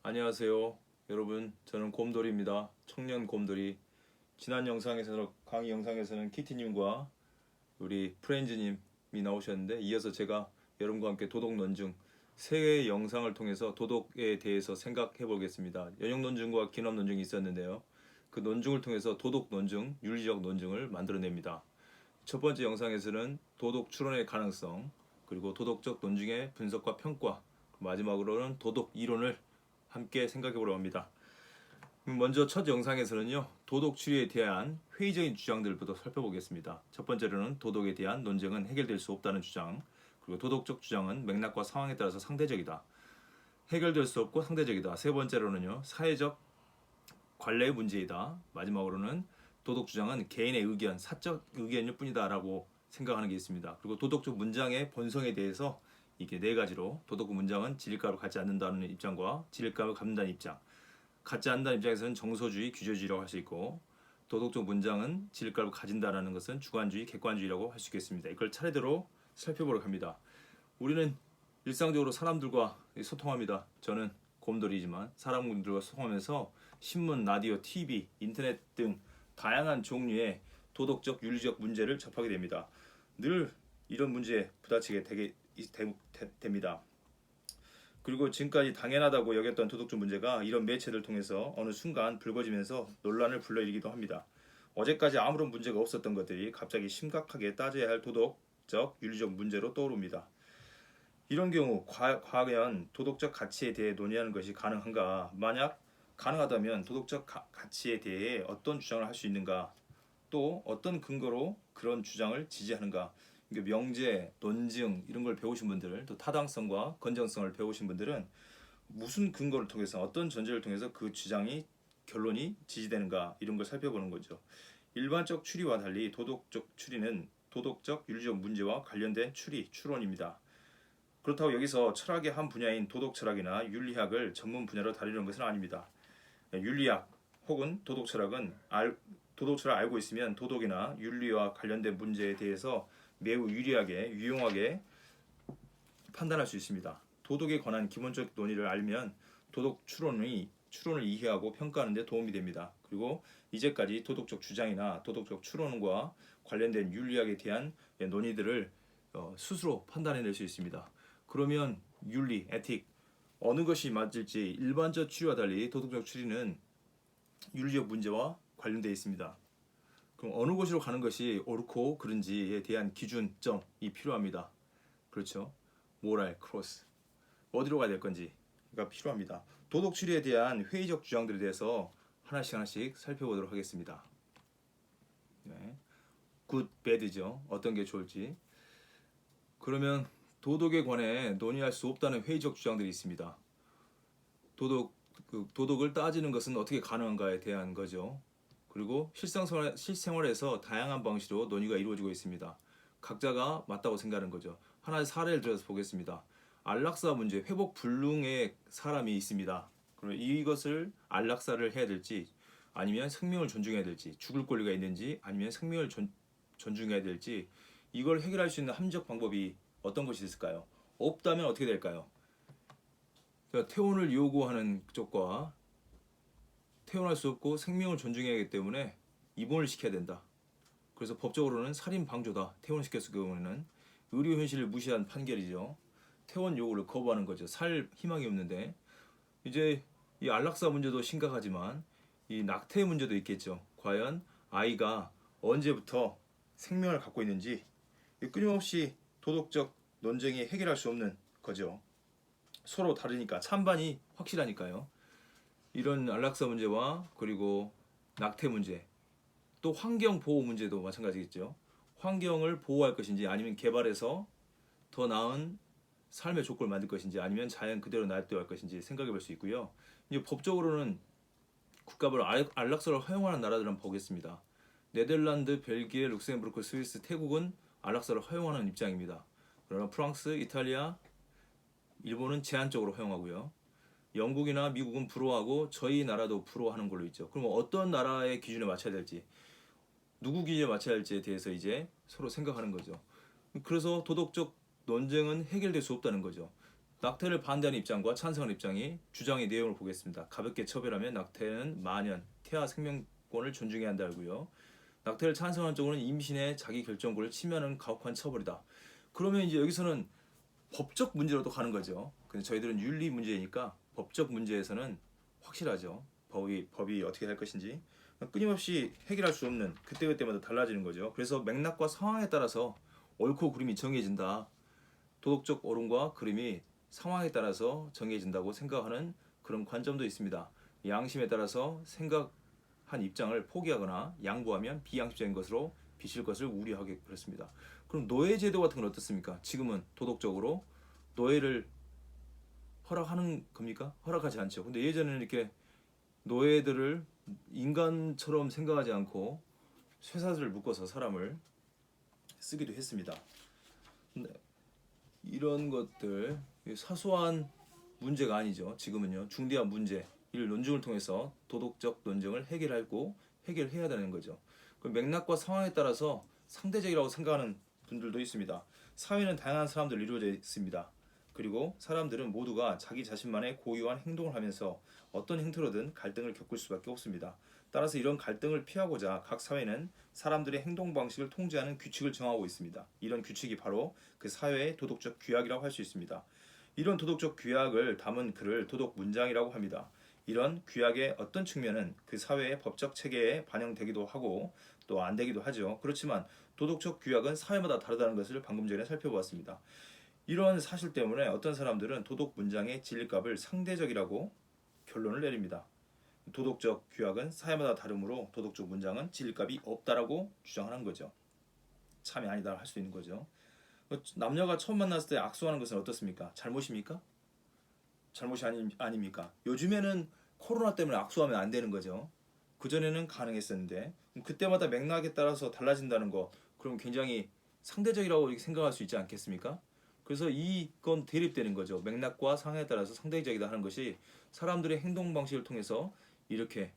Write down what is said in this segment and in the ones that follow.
안녕하세요 여러분, 저는 곰돌이입니다. 청년 곰돌이. 지난 영상에서 강의 영상에서는 키티님과 우리 프렌즈님이 나오셨는데, 이어서 제가 여러분과 함께 도덕 논증 세 영상을 통해서 도덕에 대해서 생각해 보겠습니다. 연역 논증과 기납 논증이 있었는데요, 그 논증을 통해서 도덕 논증, 윤리적 논증을 만들어냅니다. 첫 번째 영상에서는 도덕 추론의 가능성, 그리고 도덕적 논증의 분석과 평가, 마지막으로는 도덕 이론을 함께 생각해 보려고 합니다. 먼저 첫 영상에서는요, 도덕 추리에 대한 회의적인 주장들부터 살펴보겠습니다. 첫 번째로는 도덕에 대한 논쟁은 해결될 수 없다는 주장, 그리고 도덕적 주장은 맥락과 상황에 따라서 상대적이다, 해결될 수 없고 상대적이다. 세 번째로는요, 사회적 관례의 문제이다. 마지막으로는 도덕 주장은 개인의 의견, 사적 의견일 뿐이다라고 생각하는 게 있습니다. 그리고 도덕적 문장의 본성에 대해서 이게 네 가지로, 도덕 문장은 진리감을 갖지 않는다는 입장과 진리감을 갖는다는 입장, 갖지 않는다는 입장에서는 정서주의, 규제주의라고 할 수 있고, 도덕적 문장은 진리감을 가진다는 것은 주관주의, 객관주의라고 할 수 있겠습니다. 이걸 차례대로 살펴보려고 합니다. 우리는 일상적으로 사람들과 소통합니다. 저는 곰돌이지만 사람들과 소통하면서 신문, 라디오, TV, 인터넷 등 다양한 종류의 도덕적, 윤리적 문제를 접하게 됩니다. 늘 이런 문제에 부딪히게 됩니다. 그리고 지금까지 당연하다고 여겼던 도덕적 문제가 이런 매체를 통해서 어느 순간 불거지면서 논란을 불러일으키기도 합니다. 어제까지 아무런 문제가 없었던 것들이 갑자기 심각하게 따져야 할 도덕적, 윤리적 문제로 떠오릅니다. 이런 경우 과연 도덕적 가치에 대해 논의하는 것이 가능한가? 만약 가능하다면 도덕적 가치에 대해 어떤 주장을 할 수 있는가? 또 어떤 근거로 그런 주장을 지지하는가? 명제, 논증 이런 걸 배우신 분들, 또 타당성과 건전성을 배우신 분들은 무슨 근거를 통해서, 어떤 전제를 통해서 그 주장이, 결론이 지지되는가, 이런 걸 살펴보는 거죠. 일반적 추리와 달리 도덕적 추리는 도덕적, 윤리적 문제와 관련된 추론입니다. 그렇다고 여기서 철학의 한 분야인 도덕 철학이나 윤리학을 전문 분야로 다루는 것은 아닙니다. 윤리학 혹은 도덕 철학은 도덕 철학을 알고 있으면 도덕이나 윤리와 관련된 문제에 대해서 매우 유리하게, 유용하게 판단할 수 있습니다. 도덕에 관한 기본적 논의를 알면 도덕 추론을 이해하고 평가하는 데 도움이 됩니다. 그리고 이제까지 도덕적 주장이나 도덕적 추론과 관련된 윤리학에 대한 논의들을 스스로 판단해낼 수 있습니다. 그러면 윤리, 에틱, 어느 것이 맞을지 일반적 추리와 달리 도덕적 추리는 윤리적 문제와 관련되어 있습니다. 그럼 어느 곳으로 가는 것이 옳고 그른지에 대한 기준점이 필요합니다. 그렇죠? 모랄, 크로스, 어디로 가야 될 건지가 필요합니다. 도덕 추리에 대한 회의적 주장들에 대해서 하나씩 살펴보도록 하겠습니다. 네. 굿, 배드죠. 어떤 게 좋을지. 그러면 도덕에 관해 논의할 수 없다는 회의적 주장들이 있습니다. 도덕을 따지는 것은 어떻게 가능한가에 대한 거죠. 그리고 실생활에서 다양한 방식으로 논의가 이루어지고 있습니다. 각자가 맞다고 생각하는 거죠. 하나의 사례를 들어서 보겠습니다. 안락사 문제, 회복 불능의 사람이 있습니다. 그러면 이것을 안락사를 해야 될지, 아니면 생명을 존중해야 될지, 죽을 권리가 있는지, 아니면 생명을 존중해야 될지, 이걸 해결할 수 있는 합리적 방법이 어떤 것이 있을까요? 없다면 어떻게 될까요? 퇴원을 요구하는 쪽과 퇴원할 수 없고 생명을 존중해야 하기 때문에 입원을 시켜야 된다. 그래서 법적으로는 살인 방조다. 퇴원시켰을 경우에는 의료 현실을 무시한 판결이죠. 퇴원 요구를 거부하는 거죠. 살 희망이 없는데. 이제 이 안락사 문제도 심각하지만 이 낙태 문제도 있겠죠. 과연 아이가 언제부터 생명을 갖고 있는지 끊임없이 도덕적 논쟁이 해결할 수 없는 거죠. 서로 다르니까, 찬반이 확실하니까요. 이런 안락사 문제와 그리고 낙태 문제, 또 환경 보호 문제도 마찬가지겠죠. 환경을 보호할 것인지, 아니면 개발해서 더 나은 삶의 조건을 만들 것인지, 아니면 자연 그대로 놔둬야 할 것인지 생각해 볼 수 있고요. 이제 법적으로는 국가별 안락사를 허용하는 나라들은 보겠습니다. 네덜란드, 벨기에, 룩셈부르크, 스위스, 태국은 안락사를 허용하는 입장입니다. 그러나 프랑스, 이탈리아, 일본은 제한적으로 허용하고요. 영국이나 미국은 불허하고 저희 나라도 불허하는 걸로 있죠. 그럼 어떤 나라의 기준에 맞춰야 될지, 누구 기준에 맞춰야 할지에 대해서 이제 서로 생각하는 거죠. 그래서 도덕적 논쟁은 해결될 수 없다는 거죠. 낙태를 반대하는 입장과 찬성하는 입장이 주장의 내용을 보겠습니다. 가볍게 처벌하면 낙태는 만연, 태아 생명권을 존중해야 한다고요. 낙태를 찬성하는 쪽은 임신의 자기 결정권을 침해하는 가혹한 처벌이다. 그러면 이제 여기서는 법적 문제로도 가는 거죠. 근데 저희들은 윤리 문제니까 법적 문제에서는 확실하죠. 법이 어떻게 될 것인지 끊임없이 해결할 수 없는 그때그때마다 달라지는 거죠. 그래서 맥락과 상황에 따라서 옳고 그름이 정해진다. 도덕적 옳음과 그름이 상황에 따라서 정해진다고 생각하는 그런 관점도 있습니다. 양심에 따라서 생각한 입장을 포기하거나 양보하면 비양심적인 것으로 비칠 것을 우려하게 그렇습니다. 그럼 노예 제도 같은 건 어떻습니까? 지금은 도덕적으로 노예를 허락하는 겁니까? 허락하지 않죠. 근데 예전에는 이렇게 노예들을 인간처럼 생각하지 않고 쇠사슬을 묶어서 사람을 쓰기도 했습니다. 근데 이런 것들 사소한 문제가 아니죠. 지금은요. 중대한 문제, 이를 논증을 통해서 도덕적 논쟁을 해결하고 해결해야 되는 거죠. 그 맥락과 상황에 따라서 상대적이라고 생각하는 분들도 있습니다. 사회는 다양한 사람들로 이루어져 있습니다. 그리고 사람들은 모두가 자기 자신만의 고유한 행동을 하면서 어떤 형태로든 갈등을 겪을 수밖에 없습니다. 따라서 이런 갈등을 피하고자 각 사회는 사람들의 행동 방식을 통제하는 규칙을 정하고 있습니다. 이런 규칙이 바로 그 사회의 도덕적 규약이라고 할 수 있습니다. 이런 도덕적 규약을 담은 글을 도덕 문장이라고 합니다. 이런 규약의 어떤 측면은 그 사회의 법적 체계에 반영되기도 하고 또 안 되기도 하죠. 그렇지만 도덕적 규약은 사회마다 다르다는 것을 방금 전에 살펴보았습니다. 이런 사실 때문에 어떤 사람들은 도덕 문장의 진리값을 상대적이라고 결론을 내립니다. 도덕적 규약은 사회마다 다르므로 도덕적 문장은 진리값이 없다라고 주장하는 거죠. 참이 아니다 할 수 있는 거죠. 남녀가 처음 만났을 때 악수하는 것은 어떻습니까? 잘못입니까? 잘못이 아닙니까? 요즘에는 코로나 때문에 악수하면 안 되는 거죠. 그전에는 가능했었는데 그때마다 맥락에 따라서 달라진다는 거 그럼 굉장히 상대적이라고 생각할 수 있지 않겠습니까? 그래서 이건 대립되는 거죠. 맥락과 상황에 따라서 상대적이다 하는 것이 사람들의 행동 방식을 통해서 이렇게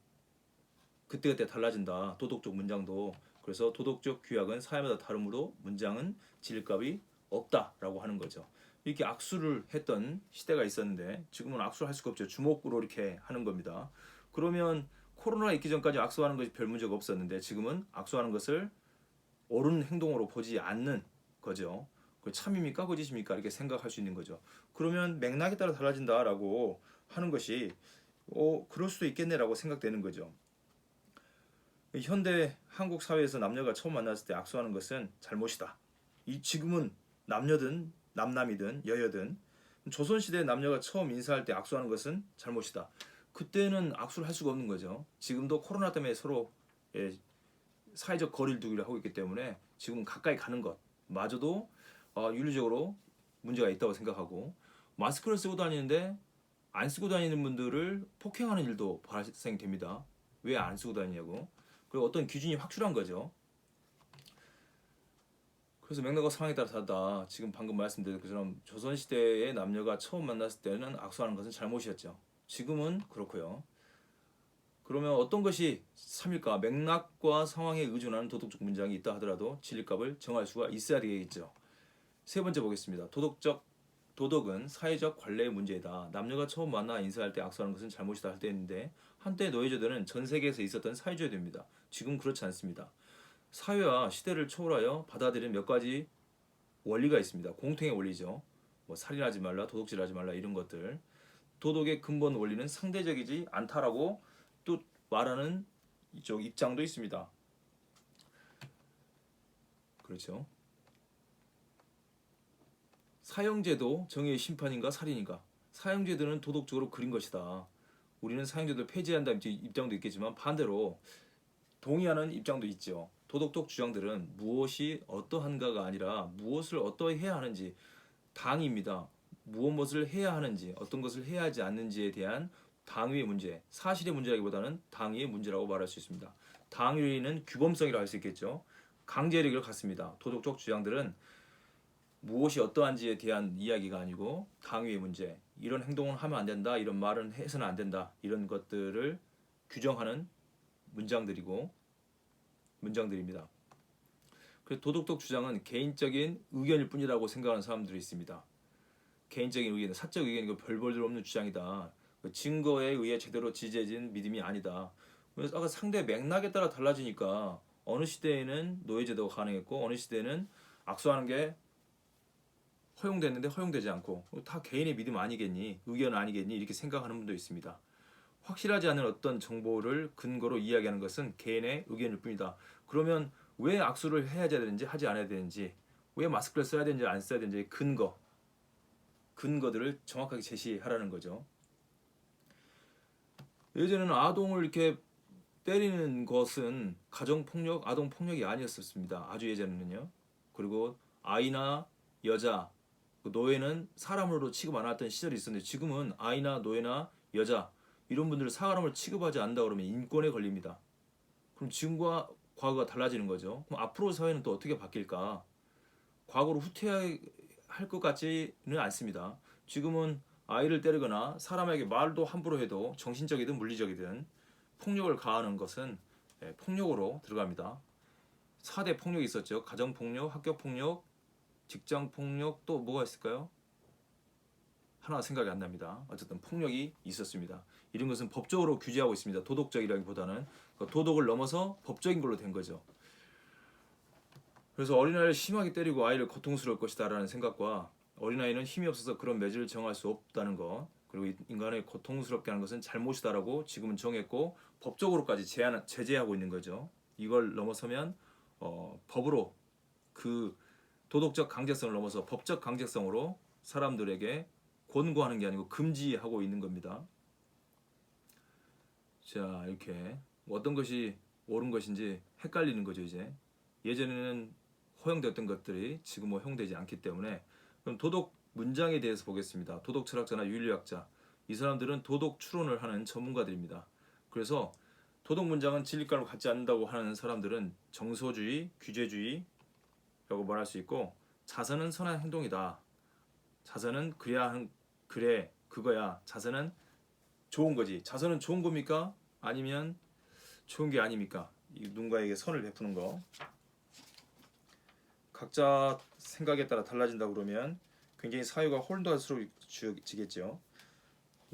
그때그때 달라진다. 도덕적 문장도. 그래서 도덕적 규약은 사회마다 다르므로 문장은 진리값이 없다라고 하는 거죠. 이렇게 악수를 했던 시대가 있었는데 지금은 악수를 할 수가 없죠. 주먹으로 이렇게 하는 겁니다. 그러면 코로나 있기 전까지 악수하는 것이 별 문제가 없었는데 지금은 악수하는 것을 옳은 행동으로 보지 않는 거죠. 그 참입니까? 거짓입니까? 이렇게 생각할 수 있는 거죠. 그러면 맥락에 따라 달라진다라고 하는 것이 그럴 수도 있겠네라고 생각되는 거죠. 현대 한국 사회에서 남녀가 처음 만났을 때 악수하는 것은 잘못이다. 지금은 남녀든 남남이든 여여든 조선시대 남녀가 처음 인사할 때 악수하는 것은 잘못이다. 그때는 악수를 할 수가 없는 거죠. 지금도 코로나 때문에 서로 사회적 거리를 두기로 하고 있기 때문에 지금 가까이 가는 것 마저도 윤리적으로 문제가 있다고 생각하고 마스크를 쓰고 다니는데 안 쓰고 다니는 분들을 폭행하는 일도 발생됩니다. 왜 안 쓰고 다니냐고. 그리고 어떤 기준이 확실한 거죠. 그래서 맥락과 상황에 따라 다르다. 지금 방금 말씀드린 것처럼 조선시대의 남녀가 처음 만났을 때는 악수하는 것은 잘못이었죠. 지금은 그렇고요. 그러면 어떤 것이 3일까? 맥락과 상황에 의존하는 도덕적 문장이 있다 하더라도 진리값을 정할 수가 있어야 되겠죠. 세 번째 보겠습니다. 도덕은 사회적 관례의 문제이다. 남녀가 처음 만나 인사할 때 악수하는 것은 잘못이다 할 때인데 한때 노예제도는 전 세계에서 있었던 사회주의입니다. 지금 그렇지 않습니다. 사회와 시대를 초월하여 받아들인 몇 가지 원리가 있습니다. 공통의 원리죠. 뭐 살인하지 말라, 도둑질하지 말라 이런 것들. 도덕의 근본 원리는 상대적이지 않다라고 또 말하는 이쪽 입장도 있습니다. 그렇죠. 사형제도 정의의 심판인가 살인인가? 사형제도는 도덕적으로 그린 것이다. 우리는 사형제도를 폐지한다 입장도 있겠지만 반대로 동의하는 입장도 있죠. 도덕적 주장들은 무엇이 어떠한가가 아니라 무엇을 어떠해야 하는지 당입니다. 무엇을 해야 하는지 어떤 것을 해야 하지 않는지에 대한 당위의 문제, 사실의 문제라기보다는 당위의 문제라고 말할 수 있습니다. 당위는 규범성이라고 할 수 있겠죠. 강제력을 갖습니다. 도덕적 주장들은 무엇이 어떠한지에 대한 이야기가 아니고 당위의 문제, 이런 행동은 하면 안 된다, 이런 말은 해서는 안 된다, 이런 것들을 규정하는 문장들입니다. 그래서 도덕적 주장은 개인적인 의견일 뿐이라고 생각하는 사람들이 있습니다. 개인적인 의견, 사적 의견이고 별 볼 일 없는 주장이다. 그 증거에 의해 제대로 지지해진 믿음이 아니다. 그래서 아까 상대 맥락에 따라 달라지니까 어느 시대에는 노예제도가 가능했고 어느 시대에는 악수하는 게 허용됐는데 허용되지 않고 다 개인의 믿음 아니겠니? 의견 아니겠니? 이렇게 생각하는 분도 있습니다. 확실하지 않은 어떤 정보를 근거로 이야기하는 것은 개인의 의견일 뿐이다. 그러면 왜 악수를 해야 되는지 하지 않아야 되는지, 왜 마스크를 써야 되는지 안 써야 되는지 근거들을 정확하게 제시하라는 거죠. 예전에는 아동을 이렇게 때리는 것은 가정폭력, 아동폭력이 아니었었습니다. 아주 예전에는요. 그리고 아이나 여자, 노예는 사람으로 취급 안 했던 시절이 있었는데 지금은 아이나 노예나 여자 이런 분들을 사람을 취급하지 않는다 그러면 인권에 걸립니다. 그럼 지금과 과거가 달라지는 거죠. 그럼 앞으로 사회는 또 어떻게 바뀔까? 과거로 후퇴할 것 같지는 않습니다. 지금은 아이를 때리거나 사람에게 말도 함부로 해도 정신적이든 물리적이든 폭력을 가하는 것은 폭력으로 들어갑니다. 4대 폭력이 있었죠. 가정폭력, 학교폭력, 직장폭력, 또 뭐가 있을까요? 하나 생각이 안 납니다. 어쨌든 폭력이 있었습니다. 이런 것은 법적으로 규제하고 있습니다. 도덕적이라기보다는 도덕을 넘어서 법적인 걸로 된 거죠. 그래서 어린아이를 심하게 때리고 아이를 고통스러울 것이다라는 생각과 어린아이는 힘이 없어서 그런 매질을 정할 수 없다는 것, 그리고 인간을 고통스럽게 하는 것은 잘못이다라고 지금은 정했고 법적으로까지 제재하고 있는 거죠. 이걸 넘어서면 법으로 그 도덕적 강제성을 넘어서 법적 강제성으로 사람들에게 권고하는 게 아니고 금지하고 있는 겁니다. 자, 이렇게 어떤 것이 옳은 것인지 헷갈리는 거죠, 이제. 예전에는 허용됐던 것들이 지금 허용되지 않기 때문에. 그럼 도덕 문장에 대해서 보겠습니다. 도덕 철학자나 윤리학자, 이 사람들은 도덕 추론을 하는 전문가들입니다. 그래서 도덕 문장은 진리가로 갖지 않는다고 하는 사람들은 정서주의, 규제주의라고 말할 수 있고, 자선은 선한 행동이다. 자선은 그래 그거야. 자선은 좋은 거지. 자선은 좋은 겁니까? 아니면 좋은 게 아닙니까? 누군가에게 선을 베푸는 거. 각자 생각에 따라 달라진다 그러면 굉장히 사유가 혼돈스러워지겠죠.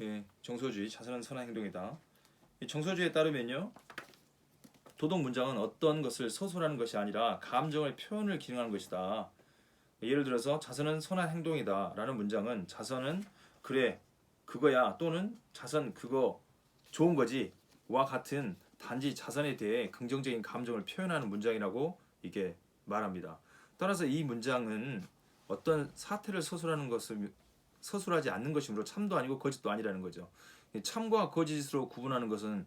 예, 정서주의, 자선은 선한 행동이다. 이 정서주의에 따르면요, 도덕 문장은 어떤 것을 서술하는 것이 아니라 감정을 표현을 기능하는 것이다. 예를 들어서 자선은 선한 행동이다 라는 문장은 자선은 그래 그거야 또는 자선 그거 좋은 거지 와 같은 단지 자선에 대해 긍정적인 감정을 표현하는 문장이라고 이게 말합니다. 따라서 이 문장은 어떤 사태를 서술하는 것을 서술하지 않는 것이므로 참도 아니고 거짓도 아니라는 거죠. 참과 거짓으로 구분하는 것은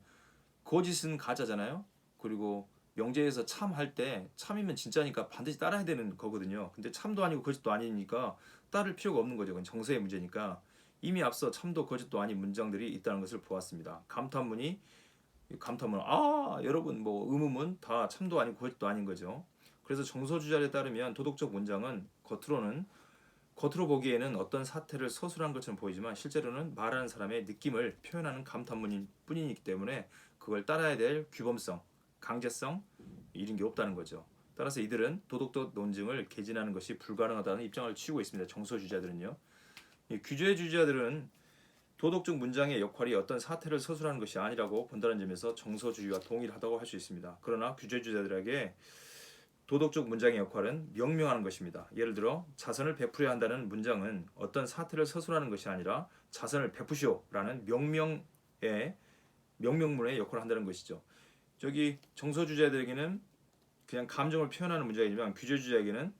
거짓은 가짜잖아요. 그리고 명제에서 참 할 때 참이면 진짜니까 반드시 따라야 되는 거거든요. 근데 참도 아니고 거짓도 아니니까 따를 필요가 없는 거죠. 그건 정서의 문제니까. 이미 앞서 참도 거짓도 아닌 문장들이 있다는 것을 보았습니다. 감탄문 여러분 뭐 의문문 다 참도 아니고 거짓도 아닌 거죠. 그래서 정서주자에 따르면 도덕적 문장은 겉으로 보기에는 어떤 사태를 서술한 것처럼 보이지만 실제로는 말하는 사람의 느낌을 표현하는 감탄문인 뿐이기 때문에 그걸 따라야 될 규범성, 강제성 이런 게 없다는 거죠. 따라서 이들은 도덕적 논증을 개진하는 것이 불가능하다는 입장을 취하고 있습니다. 정서주자들은요. 규제주자들은 도덕적 문장의 역할이 어떤 사태를 서술하는 것이 아니라고 본다는 점에서 정서주의와 동일하다고 할 수 있습니다. 그러나 규제주자들에게 도덕적 문장의 역할은 명명하는 것입니다. 예를 들어 자선을 베풀어야 한다는 문장은 어떤 사태를 서술하는 것이 아니라 자선을 베푸시오라는 명명문의 역할을 한다는 것이죠. 저기 정서주자들에게는 그냥 감정을 표현하는 문장이지만 규제주자에게는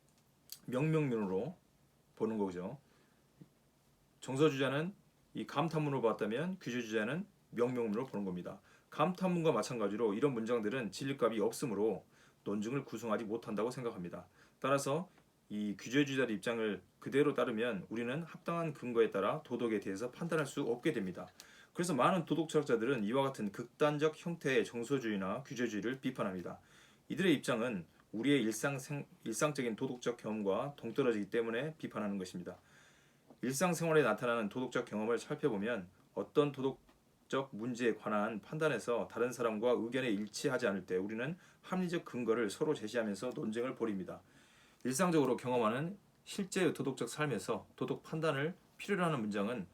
명명문으로 보는 거죠. 정서주자는 이 감탄문으로 봤다면 규제주자는 명명문으로 보는 겁니다. 감탄문과 마찬가지로 이런 문장들은 진리값이 없으므로 논증을 구성하지 못한다고 생각합니다. 따라서 이 규제주자의 입장을 그대로 따르면 우리는 합당한 근거에 따라 도덕에 대해서 판단할 수 없게 됩니다. 그래서 많은 도덕 철학자들은 이와 같은 극단적 형태의 정서주의나 규제주의를 비판합니다. 이들의 입장은 우리의 일상적인 도덕적 경험과 동떨어지기 때문에 비판하는 것입니다. 일상생활에 나타나는 도덕적 경험을 살펴보면 어떤 도덕적 문제에 관한 판단에서 다른 사람과 의견에 일치하지 않을 때 우리는 합리적 근거를 서로 제시하면서 논쟁을 벌입니다. 일상적으로 경험하는 실제의 도덕적 삶에서 도덕 판단을 필요로 하는 문장은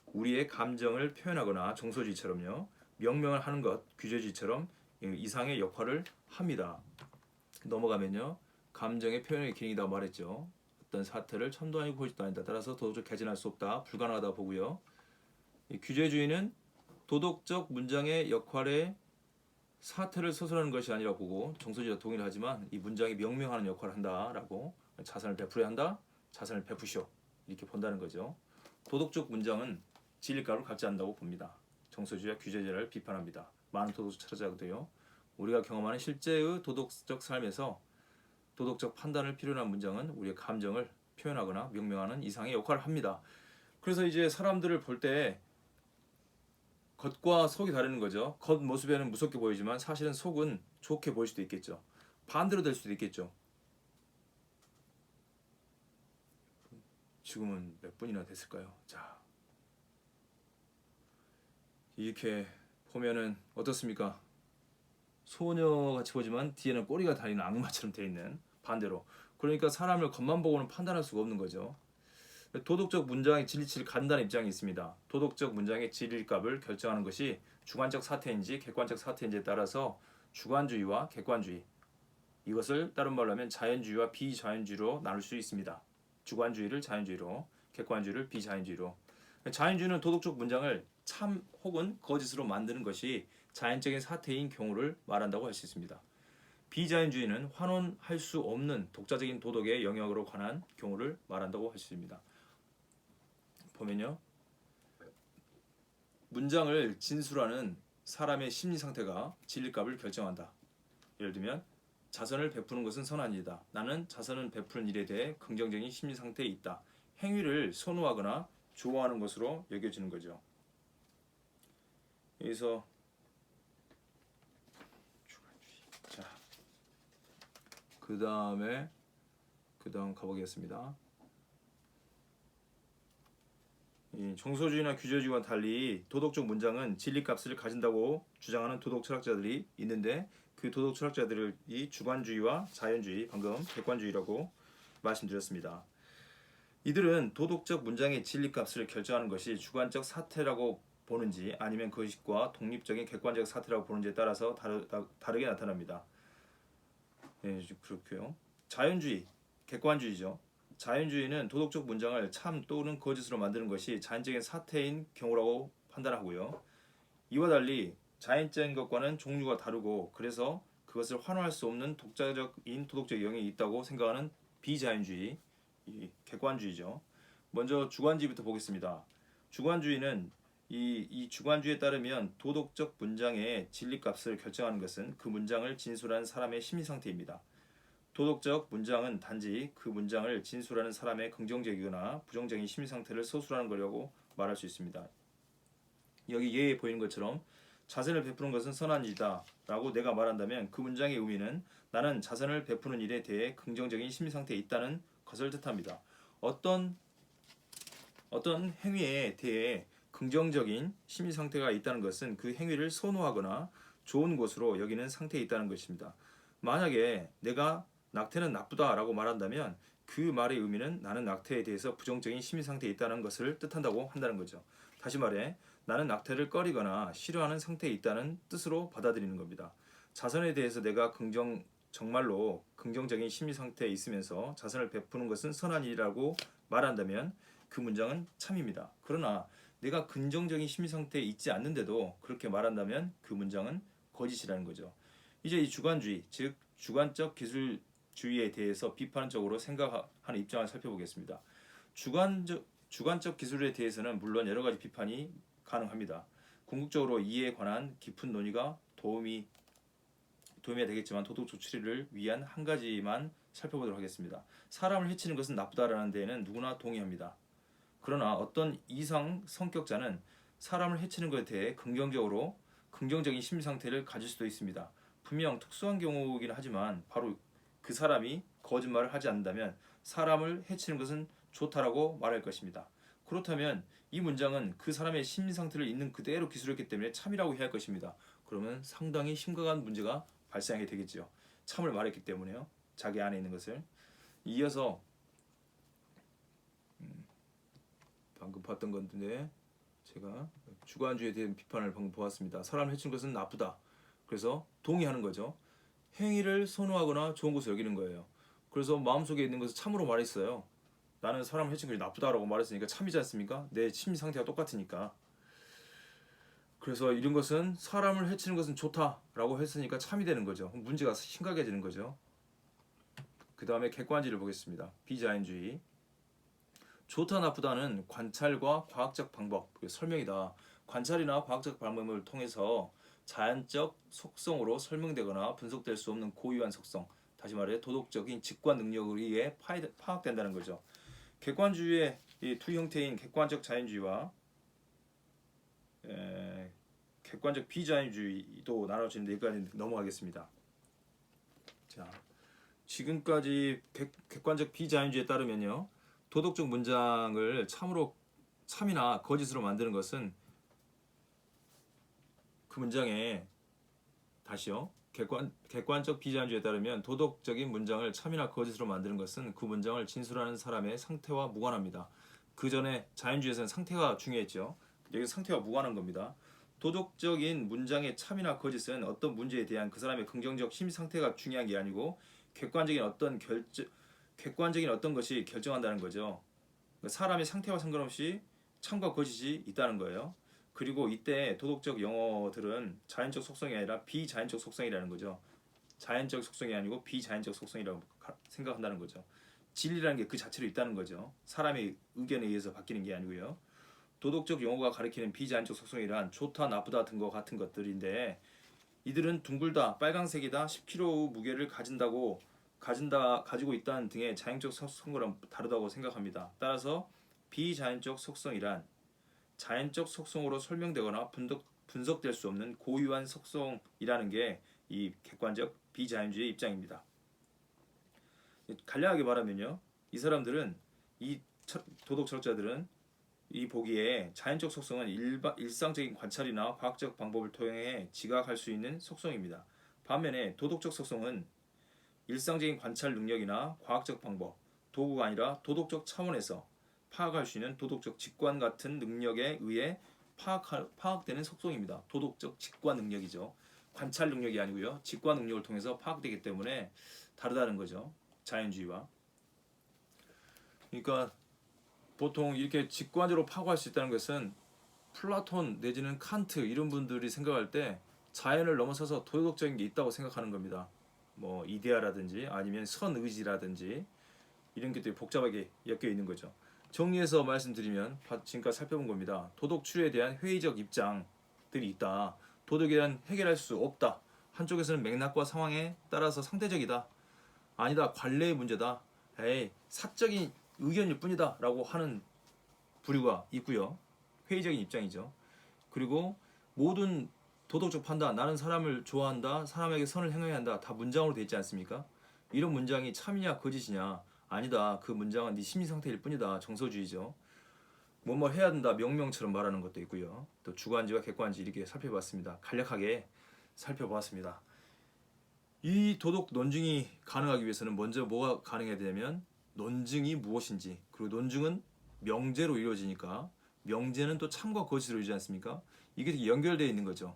우리의 감정을 표현하거나 정서주의처럼요. 명명을 하는 것, 규제주의처럼 이상의 역할을 합니다. 넘어가면요. 감정의 표현의 기능이라고 말했죠. 어떤 사태를 천도 아니고 거짓도 아니다. 따라서 도덕적 개진할 수 없다. 불가능하다 보고요. 이 규제주의는 도덕적 문장의 역할에 사태를 서술하는 것이 아니라 보고 정서주의와 동의를 하지만 이 문장이 명명하는 역할을 한다라고 자선을 베풀어야 한다. 자선을 베푸시오. 이렇게 본다는 거죠. 도덕적 문장은 진리값을 갖지 않는다고 봅니다. 정서주의와 규제주의를 비판합니다. 많은 도덕적 철학자들도요. 우리가 경험하는 실제의 도덕적 삶에서 도덕적 판단을 필요로 한 문장은 우리의 감정을 표현하거나 명명하는 이상의 역할을 합니다. 그래서 이제 사람들을 볼 때 겉과 속이 다르는 거죠. 겉모습에는 무섭게 보이지만 사실은 속은 좋게 보일 수도 있겠죠. 반대로 될 수도 있겠죠. 지금은 몇 분이나 됐을까요? 자, 이렇게 보면은 어떻습니까? 소녀같이 보지만 뒤에는 꼬리가 달리는 악마처럼 되어 있는 반대로. 그러니까 사람을 겉만 보고는 판단할 수가 없는 거죠. 도덕적 문장의 진리치를 간다는 입장이 있습니다. 도덕적 문장의 진리값을 결정하는 것이 주관적 사태인지 객관적 사태인지에 따라서 주관주의와 객관주의, 이것을 다른 말로 하면 자연주의와 비자연주의로 나눌 수 있습니다. 주관주의를 자연주의로, 객관주의를 비자연주의로. 자연주의는 도덕적 문장을 참 혹은 거짓으로 만드는 것이 자연적인 사태인 경우를 말한다고 할 수 있습니다. 비자연주의는 환원할 수 없는 독자적인 도덕의 영역으로 관한 경우를 말한다고 할 수 있습니다. 보면요, 문장을 진술하는 사람의 심리 상태가 진리값을 결정한다. 예를 들면 자선을 베푸는 것은 선한 일이다. 나는 자선을 베푸는 일에 대해 긍정적인 심리 상태에 있다. 행위를 선호하거나 좋아하는 것으로 여겨지는 거죠. 여기서 자, 그 다음 가보겠습니다. 이 정서주의나 규제주의와 달리 도덕적 문장은 진리값을 가진다고 주장하는 도덕 철학자들이 있는데 그 도덕 철학자들이 주관주의와 자연주의, 방금 객관주의라고 말씀드렸습니다. 이들은 도덕적 문장의 진리값을 결정하는 것이 주관적 사태라고 보는지 아니면 그것과 독립적인 객관적 사태라고 보는지에 따라서 다르게 나타납니다. 네, 그렇고요. 자연주의, 객관주의죠. 자연주의는 도덕적 문장을 참 또는 거짓으로 만드는 것이 자연적인 사태인 경우라고 판단하고요. 이와 달리 자연적인 것과는 종류가 다르고 그래서 그것을 환원할 수 없는 독자적인 도덕적 영역이 있다고 생각하는 비자연주의, 객관주의죠. 먼저 주관주의부터 보겠습니다. 주관주의는 이 주관주의에 따르면 도덕적 문장의 진리값을 결정하는 것은 그 문장을 진술한 사람의 심리 상태입니다. 도덕적 문장은 단지 그 문장을 진술하는 사람의 긍정적이거나 부정적인 심리 상태를 서술하는 거라고 말할 수 있습니다. 여기 예에 보이는 것처럼 자선을 베푸는 것은 선한 일이다 라고 내가 말한다면 그 문장의 의미는 나는 자선을 베푸는 일에 대해 긍정적인 심리 상태에 있다는 것을 뜻합니다. 어떤 행위에 대해 긍정적인 심리 상태가 있다는 것은 그 행위를 선호하거나 좋은 것으로 여기는 상태에 있다는 것입니다. 만약에 내가 낙태는 나쁘다라고 말한다면 그 말의 의미는 나는 낙태에 대해서 부정적인 심리 상태에 있다는 것을 뜻한다고 한다는 거죠. 다시 말해 나는 낙태를 꺼리거나 싫어하는 상태에 있다는 뜻으로 받아들이는 겁니다. 자선에 대해서 내가 정말로 긍정적인 심리 상태에 있으면서 자선을 베푸는 것은 선한 일이라고 말한다면 그 문장은 참입니다. 그러나 내가 긍정적인 심리 상태에 있지 않는데도 그렇게 말한다면 그 문장은 거짓이라는 거죠. 이제 이 주관주의, 즉 주관적 기술주의에 대해서 비판적으로 생각하는 입장을 살펴보겠습니다. 주관적 기술에 대해서는 물론 여러 가지 비판이 가능합니다. 궁극적으로 이에 관한 깊은 논의가 도움이 되겠지만 도덕적 추리를 위한 한 가지만 살펴보도록 하겠습니다. 사람을 해치는 것은 나쁘다라는 데에는 누구나 동의합니다. 그러나 어떤 이상 성격자는 사람을 해치는 것에 대해 긍정적인 심리 상태를 가질 수도 있습니다. 분명 특수한 경우이긴 하지만 바로 그 사람이 거짓말을 하지 않는다면 사람을 해치는 것은 좋다라고 말할 것입니다. 그렇다면 이 문장은 그 사람의 심리 상태를 있는 그대로 기술했기 때문에 참이라고 해야 할 것입니다. 그러면 상당히 심각한 문제가 발생하게 되겠죠. 참을 말했기 때문에요. 자기 안에 있는 것을. 이어서 방금 봤던 건데 제가 주관주의에 대한 비판을 방금 보았습니다. 사람을 해치는 것은 나쁘다. 그래서 동의하는 거죠. 행위를 선호하거나 좋은 것을 여기는 거예요. 그래서 마음속에 있는 것을 참으로 말했어요. 나는 사람을 해치는 것이 나쁘다라고 말했으니까 참이지 않습니까? 내 심리 상태가 똑같으니까. 그래서 이런 것은 사람을 해치는 것은 좋다라고 했으니까 참이 되는 거죠. 문제가 심각해지는 거죠. 그 다음에 객관지를 보겠습니다. 비자연주의. 좋다 나쁘다는 관찰과 과학적 방법, 설명이다. 관찰이나 과학적 방법을 통해서 자연적 속성으로 설명되거나 분석될 수 없는 고유한 속성, 다시 말해 도덕적인 직관 능력에 의해 파악된다는 거죠. 객관주의의 이 두 형태인 객관적 자연주의와 객관적 비자연주의도 나눠지는데 여기까지 넘어가겠습니다. 자, 지금까지 객관적 비자연주의에 따르면요, 도덕적 문장을 참이나 거짓으로 만드는 것은 그 문장에 다시요. 객관적 비자연주의에 따르면 도덕적인 문장을 참이나 거짓으로 만드는 것은 그 문장을 진술하는 사람의 상태와 무관합니다. 그 전에 자연주의에서는 상태가 중요했죠. 여기 상태와 무관한 겁니다. 도덕적인 문장의 참이나 거짓은 어떤 문제에 대한 그 사람의 긍정적 심리 상태가 중요한 게 아니고 객관적인 어떤 것이 결정한다는 거죠. 사람의 상태와 상관없이 참과 거짓이 있다는 거예요. 그리고 이때 도덕적 용어들은 자연적 속성이 아니라 비자연적 속성이라는 거죠. 자연적 속성이 아니고 비자연적 속성이라고 생각한다는 거죠. 진리라는 게 그 자체로 있다는 거죠. 사람의 의견에 의해서 바뀌는 게 아니고요. 도덕적 용어가 가리키는 비자연적 속성이란 좋다, 나쁘다 등과 같은 것들인데 이들은 둥글다, 빨강색이다, 10kg 무게를 가지고 있다는 등의 자연적 속성과는 다르다고 생각합니다. 따라서 비자연적 속성이란 자연적 속성으로 설명되거나 분석될 수 없는 고유한 속성이라는 게 이 객관적 비자연주의의 입장입니다. 간략하게 말하면요, 이 사람들은 이 도덕 철학자들은 이 보기에 자연적 속성은 일상적인 관찰이나 과학적 방법을 통해 지각할 수 있는 속성입니다. 반면에 도덕적 속성은 일상적인 관찰 능력이나 과학적 방법, 도구가 아니라 도덕적 차원에서 파악할 수 있는 도덕적 직관 같은 능력에 의해 파악되는 속성입니다. 도덕적 직관 능력이죠. 관찰 능력이 아니고요. 직관 능력을 통해서 파악되기 때문에 다르다는 거죠. 자연주의와. 그러니까 보통 이렇게 직관적으로 파악할 수 있다는 것은 플라톤 내지는 칸트 이런 분들이 생각할 때 자연을 넘어서서 도덕적인 게 있다고 생각하는 겁니다. 뭐 이데아라든지 아니면 선의지라든지 이런 것들이 복잡하게 엮여 있는 거죠. 정리해서 말씀드리면 지금까지 살펴본 겁니다. 도덕 추리에 대한 회의적 입장들이 있다. 도덕에 대한 해결할 수 없다. 한쪽에서는 맥락과 상황에 따라서 상대적이다. 아니다. 관례의 문제다. 에이, 사적인 의견일 뿐이다. 라고 하는 부류가 있고요. 회의적인 입장이죠. 그리고 모든 도덕적 판단, 나는 사람을 좋아한다, 사람에게 선을 행해야 한다, 다 문장으로 되어 있지 않습니까? 이런 문장이 참이냐 거짓이냐, 아니다, 그 문장은 네 심리 상태일 뿐이다, 정서주의죠. 뭐뭐 해야 된다, 명령처럼 말하는 것도 있고요. 또 주관지와 객관지 이렇게 살펴봤습니다. 간략하게 살펴보았습니다. 이 도덕 논증이 가능하기 위해서는 먼저 뭐가 가능해야 되냐면 논증이 무엇인지, 그리고 논증은 명제로 이루어지니까 명제는 또 참과 거짓으로 이루어지지 않습니까? 이게 연결되어 있는 거죠.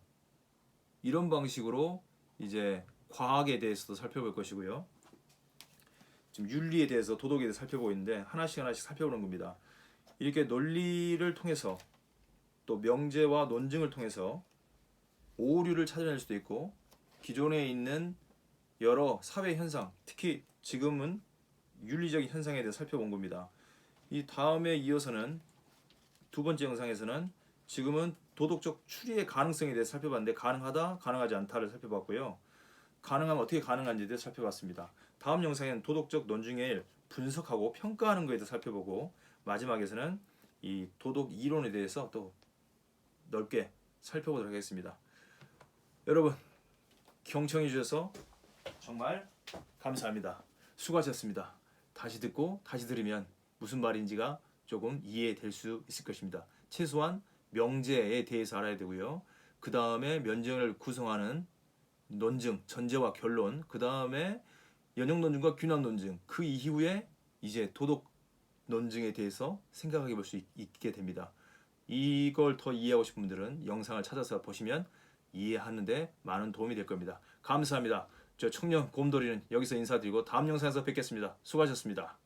이런 방식으로 이제 과학에 대해서도 살펴볼 것이고요. 지금 윤리에 대해서, 도덕에 대해서 살펴보고 있는데 하나씩 살펴보는 겁니다. 이렇게 논리를 통해서 또 명제와 논증을 통해서 오류를 찾아낼 수도 있고 기존에 있는 여러 사회 현상, 특히 지금은 윤리적인 현상에 대해서 살펴본 겁니다. 이 다음에 이어서는 두 번째 영상에서는 지금은 도덕적 추리의 가능성에 대해서 살펴봤는데 가능하다, 가능하지 않다를 살펴봤고요. 가능하면 어떻게 가능한지에 대해서 살펴봤습니다. 다음 영상에는 도덕적 논증을 분석하고 평가하는 것에 대해서 살펴보고 마지막에서는 이 도덕 이론에 대해서 또 넓게 살펴보도록 하겠습니다. 여러분, 경청해 주셔서 정말 감사합니다. 수고하셨습니다. 다시 듣고 다시 들으면 무슨 말인지가 조금 이해될 수 있을 것입니다. 최소한 명제에 대해서 알아야 되고요. 그 다음에 면제를 구성하는 논증, 전제와 결론, 그 다음에 연역 논증과 균합 논증, 그 이후에 이제 도덕 논증에 대해서 생각해 볼 수 있게 됩니다. 이걸 더 이해하고 싶은 분들은 영상을 찾아서 보시면 이해하는데 많은 도움이 될 겁니다. 감사합니다. 저 청년 곰돌이는 여기서 인사드리고 다음 영상에서 뵙겠습니다. 수고하셨습니다.